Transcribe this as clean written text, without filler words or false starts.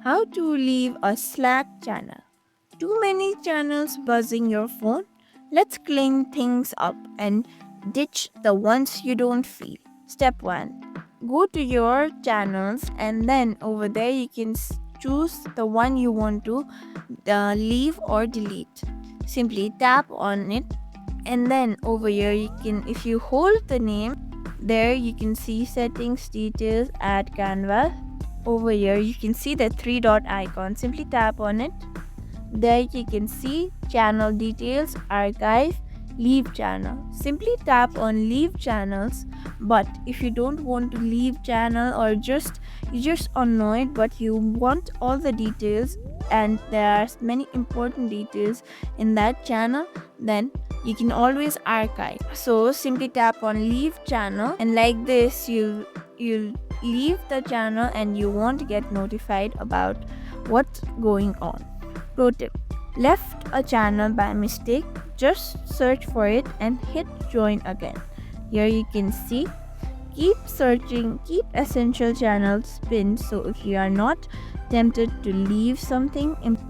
How to leave a Slack channel. Too many channels buzzing your phone? Let's clean things up and ditch the ones you don't feel. Step 1. Go to your channels and then over there you can choose the one you want to leave or delete. Simply tap on it and then over here you can, if you hold the name, there you can see settings, details, add canvas. Over here you can see the three dot icon. Simply tap on it. There you can see channel details, archive, leave channel. Simply tap on leave channels. But if you don't want to leave channel or you're just annoyed but you want all the details and there are many important details in that channel, then you can always archive. So simply tap on leave channel and like this you'll leave the channel and you won't get notified about what's going on. Pro tip: left a channel by mistake, just search for it and hit join again. Here you can see keep searching, keep essential channels pinned, so if you are not tempted to leave something important